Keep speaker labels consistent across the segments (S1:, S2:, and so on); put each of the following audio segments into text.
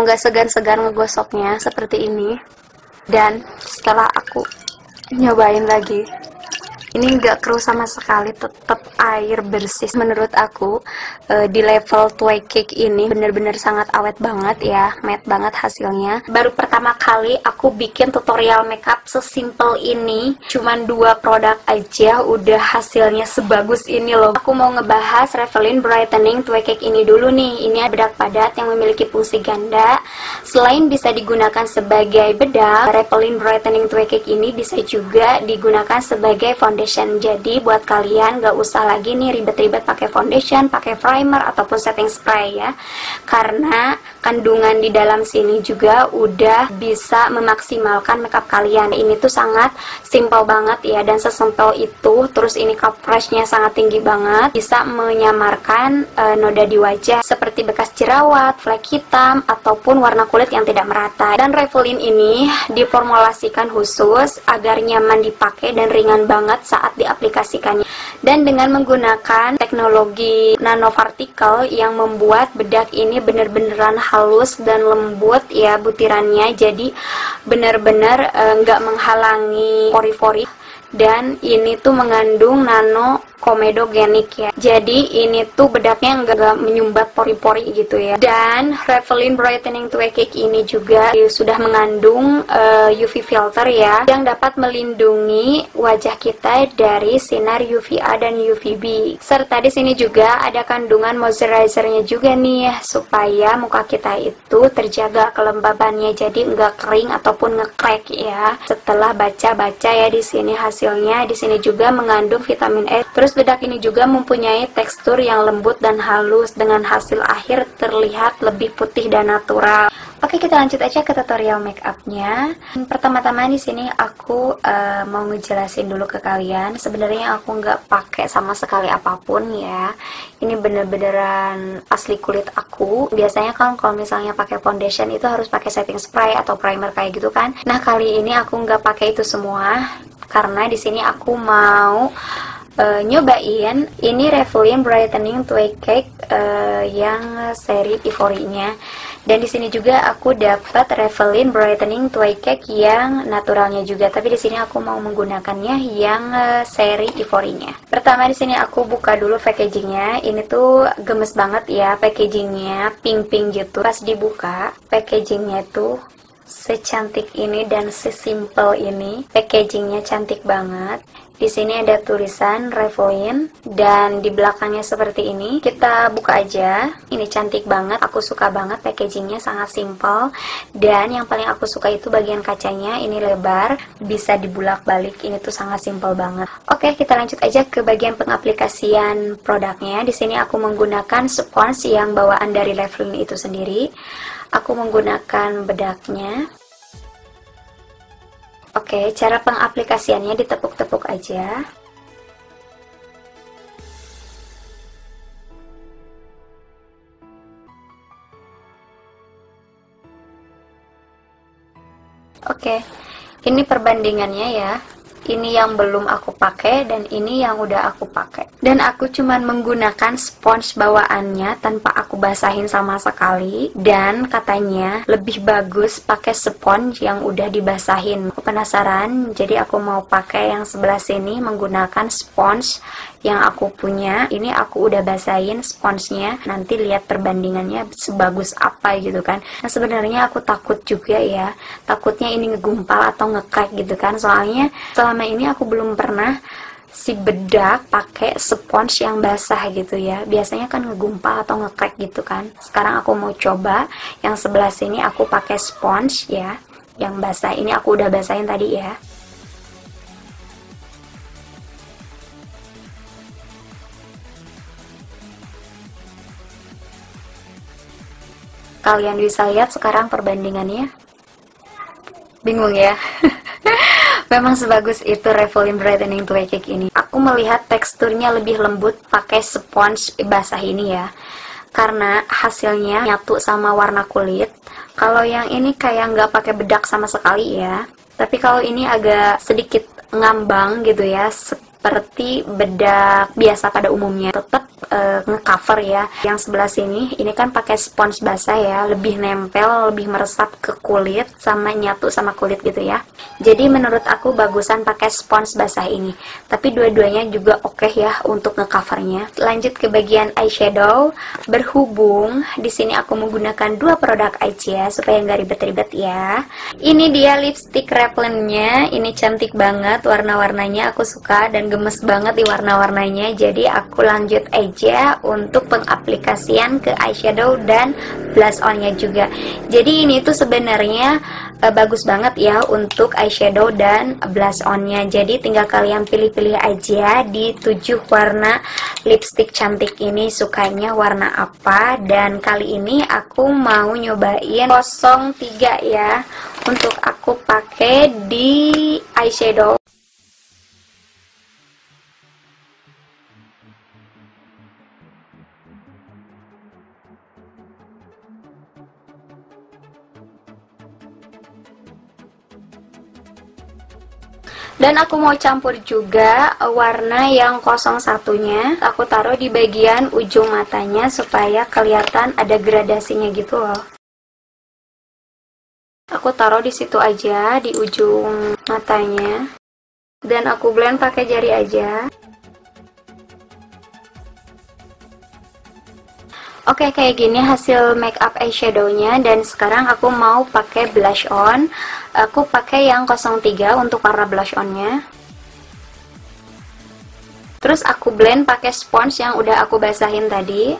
S1: nggak segan-segan ngegosoknya seperti ini. Dan setelah aku nyobain lagi, ini nggak keruh sama sekali, tetap air bersih. Menurut aku di level Tway Cake ini bener-bener sangat awet banget ya, matte banget hasilnya. Baru pertama kali aku bikin tutorial makeup sesimpel ini, cuman 2 produk aja udah hasilnya sebagus ini loh. Aku mau ngebahas Revlon Brightening Tway Cake ini dulu nih. Ini bedak padat yang memiliki fungsi ganda. Selain bisa digunakan sebagai bedak, Revlon Brightening Tway Cake ini bisa juga digunakan sebagai foundation. Jadi buat kalian gak usah lagi nih ribet-ribet pakai foundation, pakai primer ataupun setting spray ya, karena kandungan di dalam sini juga udah bisa memaksimalkan makeup kalian. Ini tuh sangat simple banget ya, dan sesimpel itu. Terus ini coveragenya sangat tinggi banget, bisa menyamarkan noda di wajah seperti bekas jerawat, flek hitam ataupun warna kulit yang tidak merata. Dan Revlon ini diformulasikan khusus agar nyaman dipakai dan ringan banget saat diaplikasikannya. Dan dengan menggunakan teknologi nanopartikel yang membuat bedak ini bener-beneran halus dan lembut ya butirannya, jadi bener-bener nggak menghalangi pori-pori. Dan ini tuh mengandung nano komedogenik ya, jadi ini tuh bedaknya nggak menyumbat pori-pori gitu ya. Dan Revlon Brightening Tway Cake ini juga sudah mengandung UV filter ya, yang dapat melindungi wajah kita dari sinar UVA dan UVB. Serta di sini juga ada kandungan moisturizernya juga nih, supaya muka kita itu terjaga kelembabannya, jadi nggak kering ataupun nge-crack ya. Setelah baca-baca ya di sini hasilnya, di sini juga mengandung vitamin E. Terus bedak ini juga mempunyai tekstur yang lembut dan halus, dengan hasil akhir terlihat lebih putih dan natural. Oke, kita lanjut aja ke tutorial make upnya. Pertama-tama di sini aku mau ngejelasin dulu ke kalian. Sebenarnya aku nggak pakai sama sekali apapun ya. Ini bener-beneran asli kulit aku. Biasanya kan kalau misalnya pakai foundation itu harus pakai setting spray atau primer kayak gitu kan. Nah, kali ini aku nggak pakai itu semua, karena di sini aku mau nyobain ini Revlon Brightening Tway Cake yang seri Ivory-nya. Dan di sini juga aku dapat Revlon Brightening Tway Cake yang naturalnya juga, tapi di sini aku mau menggunakannya yang seri Ivory-nya. Pertama di sini aku buka dulu packagingnya. Ini tuh gemes banget ya packagingnya, pink-pink gitu. Pas dibuka packagingnya tuh secantik ini dan sesimpel ini. Packagingnya cantik banget. Di sini ada tulisan Revlon dan di belakangnya seperti ini. Kita buka aja. Ini cantik banget. Aku suka banget packagingnya, sangat simple. Dan yang paling aku suka itu bagian kacanya. Ini lebar, bisa dibulak-balik. Ini tuh sangat simple banget. Oke, kita lanjut aja ke bagian pengaplikasian produknya. Di sini aku menggunakan spons yang bawaan dari Revlon itu sendiri. Aku menggunakan bedaknya. Oke, cara pengaplikasiannya ditepuk-tepuk aja. Oke, ini perbandingannya ya. Ini yang belum aku pakai dan ini yang udah aku pakai. Dan aku cuman menggunakan spons bawaannya tanpa aku basahin sama sekali. Dan katanya lebih bagus pakai spons yang udah dibasahin. Aku penasaran, jadi aku mau pakai yang sebelah sini menggunakan spons yang aku punya. Ini aku udah basahin sponsnya. Nanti lihat perbandingannya sebagus apa gitu kan. Nah, sebenarnya aku takut juga ya. Takutnya ini ngegumpal atau nge-crack gitu kan. Soalnya selama ini aku belum pernah si bedak pakai spons yang basah gitu ya. Biasanya kan ngegumpal atau nge-crack gitu kan. Sekarang aku mau coba yang sebelah sini aku pakai spons ya, yang basah. Ini aku udah basahin tadi ya. Kalian bisa lihat sekarang perbandingannya. Bingung ya? Memang sebagus itu Revlon Brightening Tway Cake ini. Aku melihat teksturnya lebih lembut pakai spons basah ini ya, karena hasilnya nyatu sama warna kulit. Kalau yang ini kayak nggak pakai bedak sama sekali ya, tapi kalau ini agak sedikit ngambang gitu ya, seperti bedak biasa pada umumnya. Tetap ngecover ya. Yang sebelah sini ini kan pakai spons basah ya, lebih nempel, lebih meresap ke kulit sama nyatu sama kulit gitu ya. Jadi menurut aku bagusan pakai spons basah ini. Tapi dua-duanya juga oke ya untuk ngecovernya. Lanjut ke bagian eyeshadow. Berhubung di sini aku menggunakan dua produk aja supaya nggak ribet-ribet ya. Ini dia lipstick Revlon-nya. Ini cantik banget, warna-warnanya aku suka dan gemes banget di warna-warnanya. Jadi aku lanjut aja untuk pengaplikasian ke eyeshadow dan blush on-nya juga. Jadi ini tuh sebenarnya bagus banget ya untuk eyeshadow dan blush on-nya. Jadi tinggal kalian pilih-pilih aja di 7 warna lipstick cantik ini sukanya warna apa. Dan kali ini aku mau nyobain 03 ya, untuk aku pakai di eyeshadow. Dan aku mau campur juga warna yang 01-nya. Aku taruh di bagian ujung matanya supaya kelihatan ada gradasinya gitu loh. Aku taruh di situ aja di ujung matanya. Dan aku blend pakai jari aja. Oke, kayak gini hasil makeup eyeshadow-nya. Dan sekarang aku mau pakai blush on. Aku pakai yang 03 untuk warna blush on-nya. Terus aku blend pakai spons yang udah aku basahin tadi.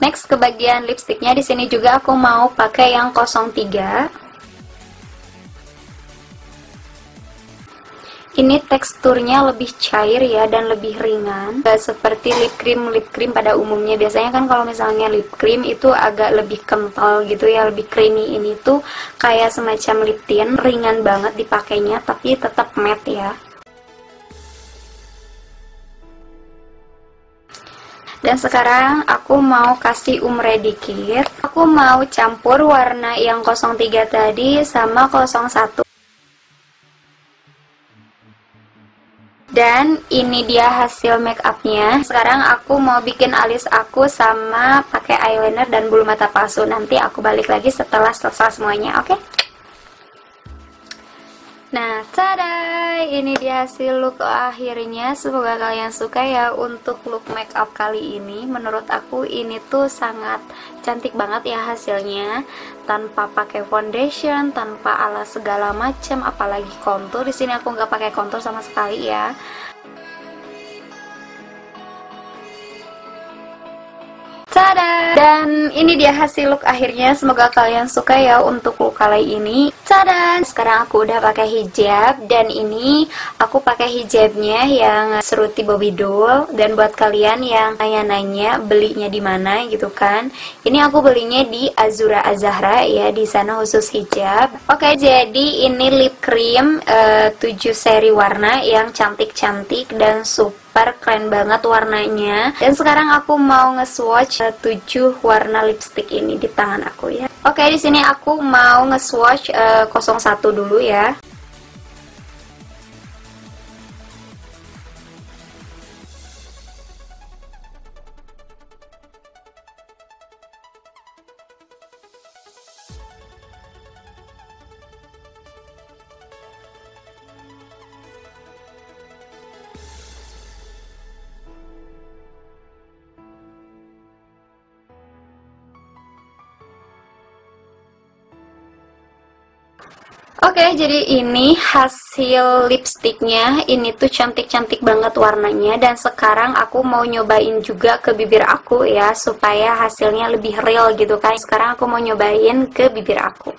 S1: Next ke bagian lipstiknya, di sini juga aku mau pakai yang 03. Ini teksturnya lebih cair ya dan lebih ringan, gak seperti lip cream pada umumnya. Biasanya kan kalau misalnya lip cream itu agak lebih kental gitu ya, lebih creamy. Ini tuh kayak semacam lip tint, ringan banget dipakainya tapi tetap matte ya. Dan sekarang aku mau kasih umre dikit. Aku mau campur warna yang 03 tadi sama 01. Dan ini dia hasil make upnya. Sekarang aku mau bikin alis aku sama pakai eyeliner dan bulu mata palsu. Nanti aku balik lagi setelah selesai semuanya, oke? Nah, tada! Ini dia hasil look akhirnya. Semoga kalian suka ya untuk look make up kali ini. Menurut aku ini tuh sangat cantik banget ya hasilnya. Tanpa pakai foundation, tanpa alas segala macam, apalagi kontur. Di sini aku nggak pakai kontur sama sekali ya. Tada! Dan ini dia hasil look akhirnya. Semoga kalian suka ya untuk look kali ini. Tada! Sekarang aku udah pakai hijab. Dan ini aku pakai hijabnya yang seruti Bobby Doll. Dan buat kalian yang nanya-nanya belinya di mana gitu kan, ini aku belinya di Azura Azahra ya, di sana khusus hijab. Oke, jadi ini lip cream 7 seri warna yang cantik-cantik dan super keren banget warnanya. Dan sekarang aku mau nge-swatch 7 warna lipstick ini di tangan aku ya. Oke, di sini aku mau nge-swatch 01 dulu ya. Oke, jadi ini hasil lipstiknya. Ini tuh cantik-cantik banget warnanya. Dan sekarang aku mau nyobain juga ke bibir aku ya, supaya hasilnya lebih real gitu kan. Sekarang aku mau nyobain ke bibir aku.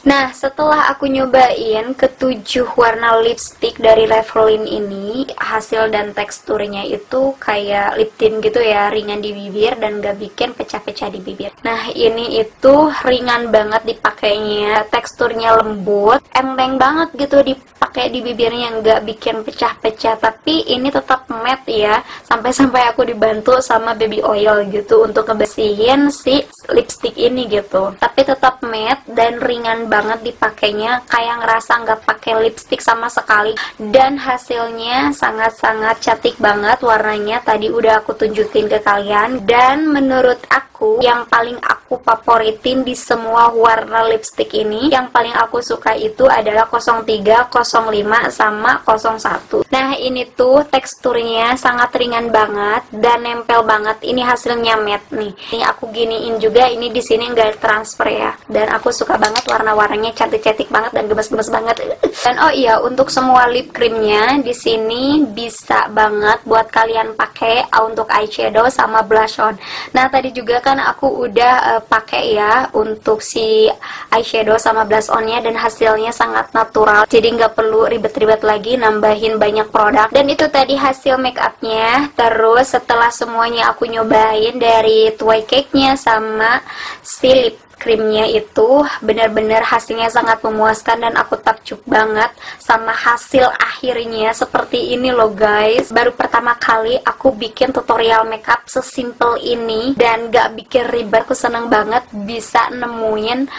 S1: Nah, setelah aku nyobain ketujuh warna lipstick dari Revlon ini, hasil dan teksturnya itu kayak lip tint gitu ya, ringan di bibir dan gak bikin pecah-pecah di bibir. Nah, ini itu ringan banget dipakainya, teksturnya lembut, enteng banget gitu dipakai di bibirnya, nggak bikin pecah-pecah. Tapi ini tetap matte ya, sampai-sampai aku dibantu sama baby oil gitu untuk ngebersihin si lipstick ini gitu. Tapi tetap matte dan ringan banget dipakainya, kayak ngerasa nggak pakai lipstick sama sekali. Dan hasilnya sangat-sangat cantik banget warnanya, tadi udah aku tunjukin ke kalian. Dan menurut aku yang paling aku favoritin di semua warna lipstick ini, yang paling aku suka itu adalah 03, 05, sama 01. Nah, ini tuh teksturnya sangat ringan banget dan nempel banget. Ini hasilnya matte nih. Ini aku giniin juga, ini di sini nggak transfer ya. Dan aku suka banget warna-warnanya, cantik-cantik banget dan gemes-gemes banget. Dan oh iya, untuk semua lip creamnya di sini bisa banget buat kalian pakai untuk eyeshadow sama blush on. Nah, tadi juga kan aku udah pakai ya untuk si eyeshadow sama blush onnya, dan hasilnya sangat natural, jadi nggak perlu ribet-ribet lagi nambahin banyak produk. Dan itu tadi hasil make upnya. Terus setelah semuanya aku nyobain dari Tway Cake-nya sama si lip krimnya, itu benar-benar hasilnya sangat memuaskan dan aku takjub banget sama hasil akhirnya seperti ini loh guys. Baru pertama kali aku bikin tutorial makeup sesimpel ini dan gak bikin ribet. Aku seneng banget bisa nemuin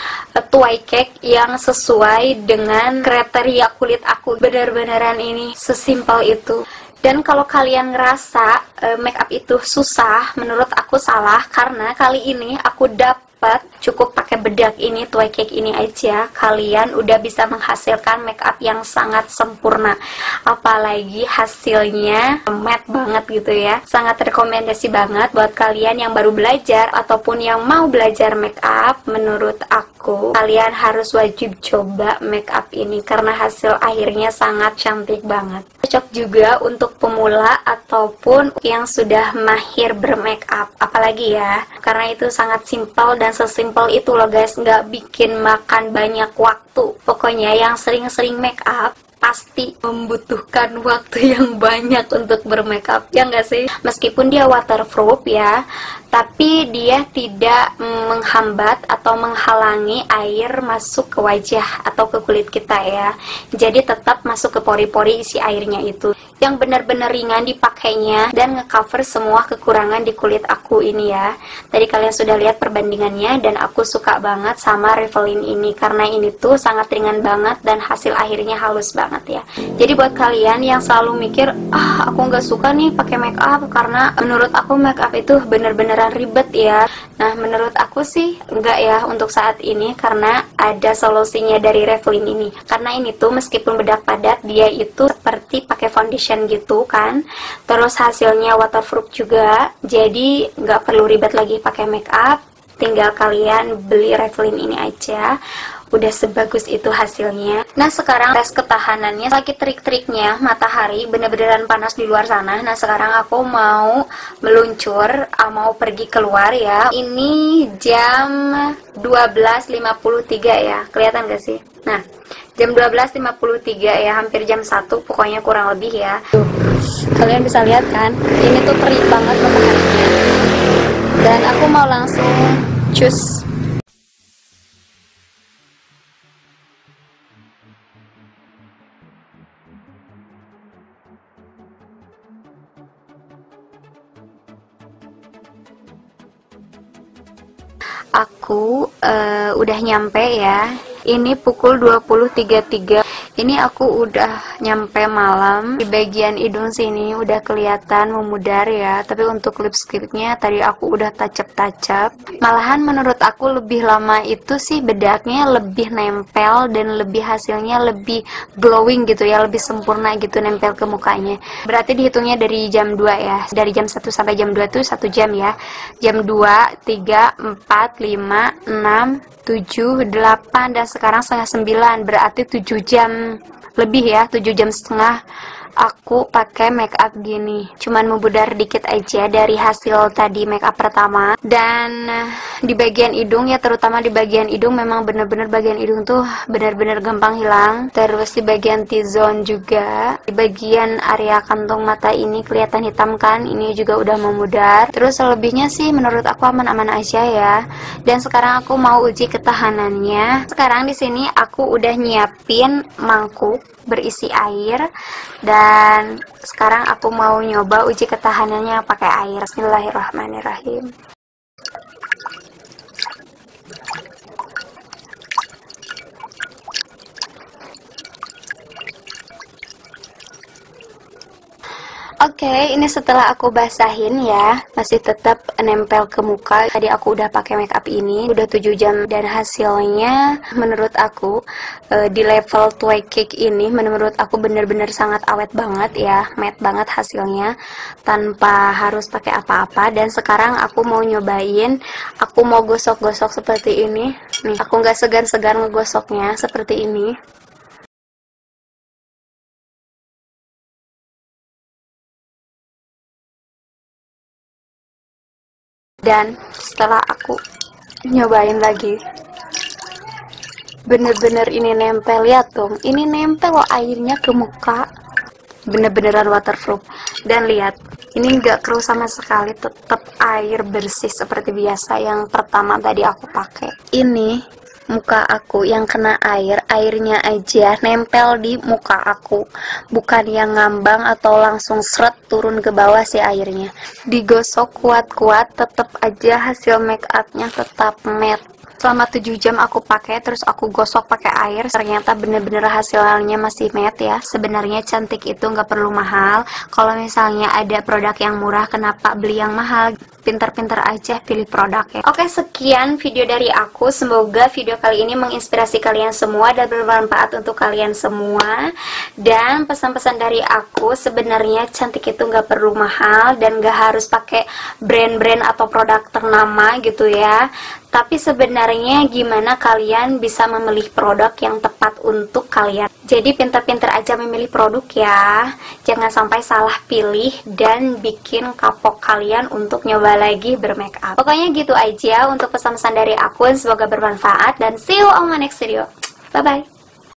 S1: Tway Cake yang sesuai dengan kriteria kulit aku. Bener-beneran ini sesimpel itu. Dan kalau kalian ngerasa makeup itu susah, menurut aku salah, karena kali ini aku cukup pakai bedak ini, Tway Cake ini aja, kalian udah bisa menghasilkan makeup yang sangat sempurna. Apalagi hasilnya matte banget gitu ya. Sangat rekomendasi banget buat kalian yang baru belajar ataupun yang mau belajar makeup. Menurut aku kalian harus wajib coba makeup ini karena hasil akhirnya sangat cantik banget. Cocok juga untuk pemula ataupun yang sudah mahir bermakeup, apalagi ya, karena itu sangat simpel dan sesimpel itu loh guys, nggak bikin makan banyak waktu. Pokoknya yang sering-sering makeup pasti membutuhkan waktu yang banyak untuk bermakeup, ya nggak sih? Meskipun dia waterproof ya, tapi dia tidak menghambat atau menghalangi air masuk ke wajah atau ke kulit kita ya. Jadi tetap masuk ke pori-pori isi airnya itu. Yang benar-benar ringan dipakainya dan ngecover semua kekurangan di kulit aku ini ya. Tadi kalian sudah lihat perbandingannya dan aku suka banget sama Revlon ini karena ini tuh sangat ringan banget dan hasil akhirnya halus banget ya. Jadi buat kalian yang selalu mikir, aku nggak suka nih pakai make up karena menurut aku make up itu bener-beneran ribet ya. Nah, menurut aku sih enggak ya untuk saat ini, karena ada solusinya dari Revlon ini. Karena ini tuh meskipun bedak padat, dia itu seperti pakai foundation gitu kan. Terus hasilnya waterproof juga, jadi nggak perlu ribet lagi pakai make up. Tinggal kalian beli Revlon ini aja. Udah sebagus itu hasilnya. Nah, sekarang tes ketahanannya, lagi trik-triknya matahari bener-beneran panas di luar sana. Nah, sekarang aku mau meluncur, mau pergi keluar ya. Ini jam 12.53 ya, kelihatan gak sih? Nah, jam 12.53 ya, hampir jam 1 pokoknya kurang lebih ya. Tuh, kalian bisa lihat kan, ini tuh terik banget mataharinya. Dan aku mau langsung cus. Aku udah nyampe ya. Ini pukul 20.33. Ini aku udah nyampe malam. Di bagian hidung sini udah kelihatan memudar ya. Tapi untuk lipsticknya tadi aku udah tacap-tacap. Malahan menurut aku lebih lama itu sih bedaknya lebih nempel dan lebih hasilnya lebih glowing gitu ya, lebih sempurna gitu nempel ke mukanya. Berarti dihitungnya dari jam 2 ya. Dari jam 1 sampai jam 2 tuh 1 jam ya. Jam 2, 3, 4, 5, 6, 7, 8, dan sekarang setengah 9, berarti 7 jam lebih ya, 7 jam setengah aku pakai make up gini, cuman membudar dikit aja dari hasil tadi make up pertama. Dan di bagian hidung ya, terutama di bagian hidung, memang bener-bener bagian hidung tuh bener-bener gampang hilang. Terus di bagian T-zone juga, di bagian area kantong mata ini kelihatan hitam kan, ini juga udah memudar. Terus selebihnya sih menurut aku aman-aman aja ya. Dan sekarang aku mau uji ketahanannya. Sekarang di sini aku udah nyiapin mangkuk berisi air, dan sekarang aku mau nyoba uji ketahanannya pakai air. Bismillahirrahmanirrahim. Oke, ini setelah aku basahin ya, masih tetap nempel ke muka. Tadi aku udah pakai make up ini, udah 7 jam, dan hasilnya menurut aku di level Twig Cake ini menurut aku bener-bener sangat awet banget ya, matte banget hasilnya tanpa harus pakai apa-apa. Dan sekarang aku mau nyobain, aku mau gosok-gosok seperti ini. Nih, aku nggak segan-segan ngegosoknya seperti ini. Dan setelah aku nyobain lagi, bener-bener ini nempel ya tuh, ini nempel loh airnya ke muka, bener-beneran waterproof. Dan lihat, ini nggak keruh sama sekali, tetap air bersih seperti biasa yang pertama tadi aku pakai. Ini muka aku yang kena air, airnya aja nempel di muka aku, bukan yang ngambang atau langsung seret turun ke bawah sih airnya. Digosok kuat-kuat, tetap aja hasil make upnya tetap matte. Selama 7 jam aku pakai, terus aku gosok pakai air, ternyata bener-bener hasilnya masih matte ya. Sebenarnya cantik itu nggak perlu mahal. Kalau misalnya ada produk yang murah, kenapa beli yang mahal? Pinter-pinter aja pilih produk ya. Oke, sekian video dari aku. Semoga video kali ini menginspirasi kalian semua dan bermanfaat untuk kalian semua. Dan pesan-pesan dari aku, sebenarnya cantik itu nggak perlu mahal dan nggak harus pakai brand-brand atau produk ternama gitu ya. Tapi sebenarnya gimana kalian bisa memilih produk yang tepat untuk kalian. Jadi pinter-pinter aja memilih produk ya. Jangan sampai salah pilih dan bikin kapok kalian untuk nyoba lagi bermake up. Pokoknya gitu aja untuk pesan-pesan dari aku. Semoga bermanfaat dan see you on my next video. Bye bye.